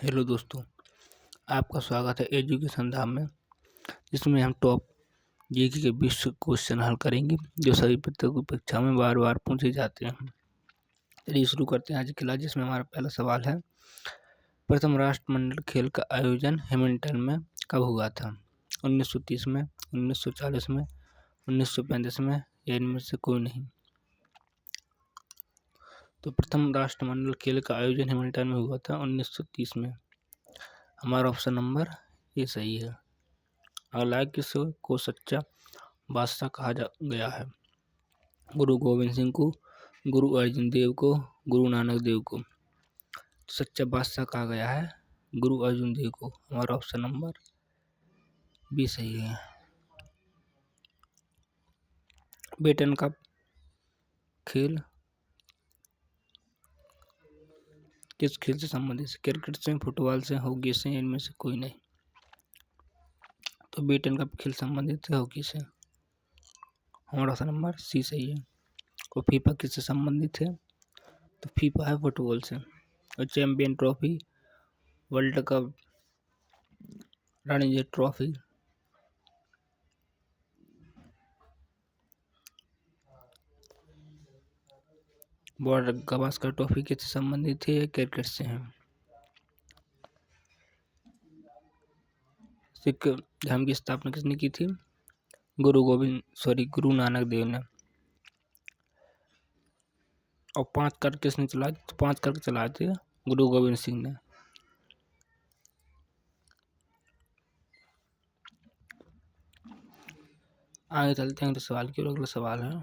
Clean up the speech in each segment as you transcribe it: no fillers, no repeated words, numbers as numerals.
Hello दोस्तों, आपका स्वागत है एजुकेशन धाम में, जिसमें हम टॉप जीके के 20 क्वेश्चन हल करेंगे जो सभी प्रतियोगी परीक्षा में बार बार पूछे जाते हैं। चलिए शुरू करते हैं आज की क्लास, जिसमें हमारा पहला सवाल है, प्रथम राष्ट्रमंडल खेल का आयोजन हैमिल्टन में कब हुआ था? 1930 में, 1940 में, 1935 में या इनमें से कोई नहीं? तो प्रथम राष्ट्रमंडल खेल का आयोजन हैमिल्टन में हुआ था 1930 में। हमारा ऑप्शन नंबर ए सही है। अगला किस को सच्चा बादशाह कहा गया है? गुरु गोविंद सिंह को, गुरु अर्जुन देव को, गुरु नानक देव को? सच्चा बादशाह कहा गया है गुरु अर्जुन देव को। हमारा ऑप्शन नंबर बी सही है। बेटन कप खेल किस खेल से संबंधित है? क्रिकेट से, फुटबॉल से, हॉकी से, इनमें से कोई नहीं? तो बेटन कप खेल संबंधित है हॉकी से। हमारा ऑप्शन नंबर सी सही है। और फीफा किससे संबंधित है? तो फीफा है फुटबॉल से। और champion trophy, world cup, Ranji trophy, border Gavaskar trophy किससे संबंधित है? क्रिकेट से है। सिख धर्म की स्थापना किसने की थी? गुरु नानक देव ने। और 5 कर किसने चलाए? तो 5 कर चलाए थे गुरु गोविंद सिंह ने। आगे चलते हैं अगले सवाल की ओर। अगला सवाल है,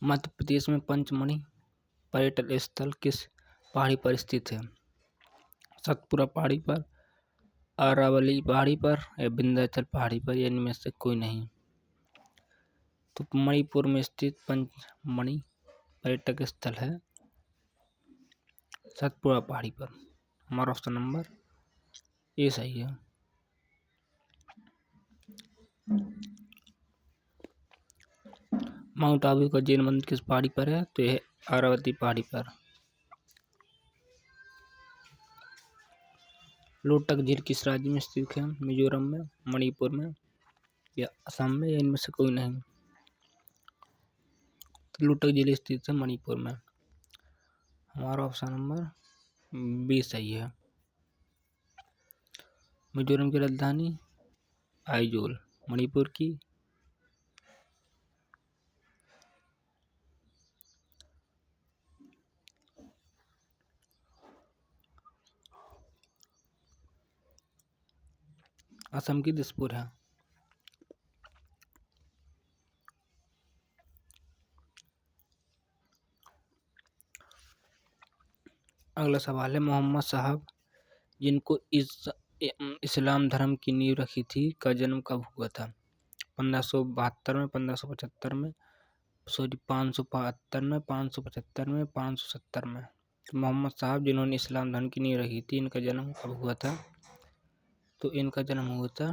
मध्य प्रदेश में पंचमढ़ी पर्यटन स्थल किस पहाड़ी पर स्थित है? सतपुरा पहाड़ी पर, अरावली पहाड़ी पर या विंध्याचल पहाड़ी पर या इनमें से कोई नहीं? तो मणिपुर में स्थित पंचमढ़ी पर्यटक स्थल है सतपुरा पहाड़ी पर। हमारा ऑप्शन नंबर ए सही है। माउंट आबू का जैन मंदिर किस पहाड़ी पर है? तो यह अरावती पहाड़ी पर। लोटक झील किस राज्य में स्थित है? मिजोरम में, मणिपुर में या असम में या इनमें से कोई नहीं? तो लोटक झील स्थित है मणिपुर में। हमारा ऑप्शन नंबर बी सही है। मिजोरम की राजधानी आइजोल, मणिपुर की असम की दिसपुर है। अगला सवाल है, मोहम्मद साहब जिनको इस्लाम धर्म की नींव रखी थी का जन्म कब हुआ था? 1572 में, 1575 में, 572 में, 575 में, 570 में? तो मोहम्मद साहब जिन्होंने इस्लाम धर्म की नींव रखी थी, इनका जन्म कब हुआ था? तो इनका जन्म हुआ था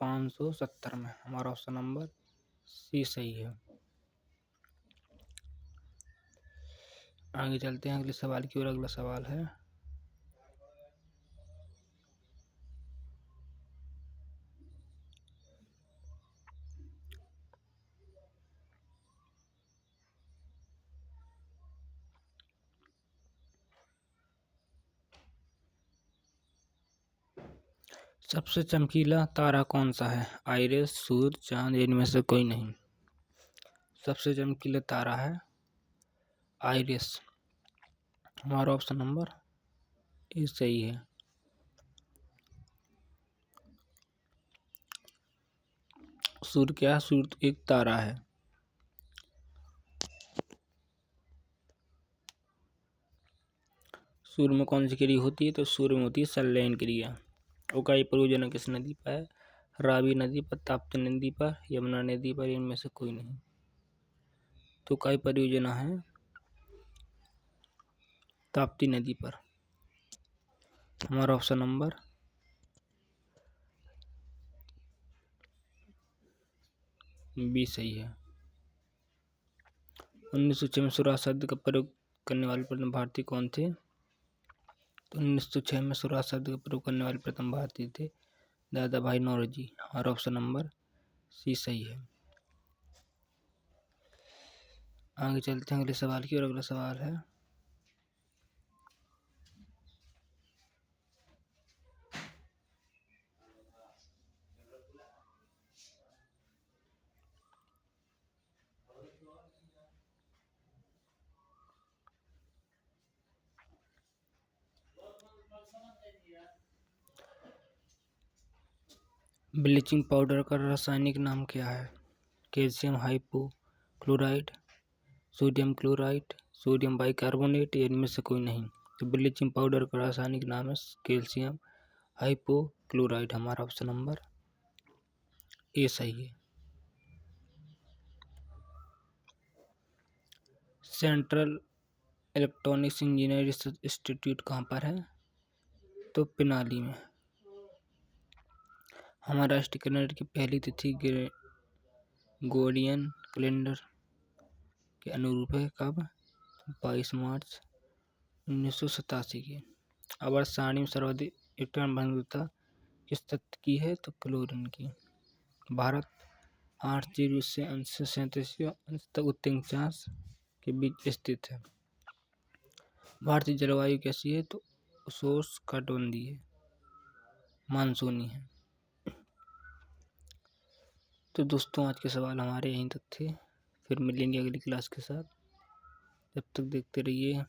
570 में। हमारा ऑप्शन नंबर सी सही है। आगे चलते हैं अगले सवाल की ओर। अगला सवाल है, सबसे चमकीला तारा कौन सा है? आइरिस, सूर्य, चांद, इनमें से कोई नहीं? सबसे चमकीला तारा है आइरिस। हमारा ऑप्शन नंबर ए सही है। सूर्य क्या है? सूर्य तो एक तारा है। सूर्य में कौन सी क्रिया होती है? तो सूर्य में होती है संलयन क्रिया। उकाई परियोजना किस नदी पर है? रावी नदी पर, ताप्ती नदी पर, यमुना नदी पर, इनमें से कोई नहीं? तो उकाई परियोजना है ताप्ती नदी पर। हमारा ऑप्शन नंबर बी सही है। 1906 में स्वराज शब्द का प्रयोग करने वाले प्रथम भारतीय कौन थे? तो 1906 में स्वराज शब्द का प्रयोग करने वाले प्रथम भारतीय थे दादा भाई नौरोजी। हमारा ऑप्शन नंबर सी सही है। आगे चलते हैं अगले सवाल की, और अगला सवाल है ब्लीचिंग पाउडर का रासायनिक नाम क्या है? Calcium hypochlorite, sodium chloride, sodium bicarbonate, या इनमें से कोई नहीं। तो ब्लीचिंग पाउडर का रासायनिक नाम है कैल्शियम हाइपोक्लोराइड। हमारा ऑप्शन नंबर ए सही है। सेंट्रल इलेक्ट्रॉनिक्स इंजीनियरिंग इंस्टीट्यूट कहाँ पर है? तो पिनाली में। हमारा राष्ट्रीय कैलेंडर की पहली तिथि ग्रेगोरियन कैलेंडर के अनुरूप है कब? 22 मार्च 1987 की। आवर्त सारणी में सर्वाधिक इलेक्ट्रॉन घनत्व किस तत्व की है? तो क्लोरीन की। भारत 8 से 37 तक उत्तरी अक्षांश के बीच स्थित है। भारतीय जलवायु कैसी है? तो उष्णकटिबंधीय मानसूनी है। तो दोस्तों आज के सवाल हमारे यहीं तक थे, फिर मिलेंगे अगली क्लास के साथ। जब तक देखते रहिए।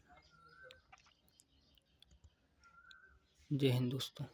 जय हिंद दोस्तों।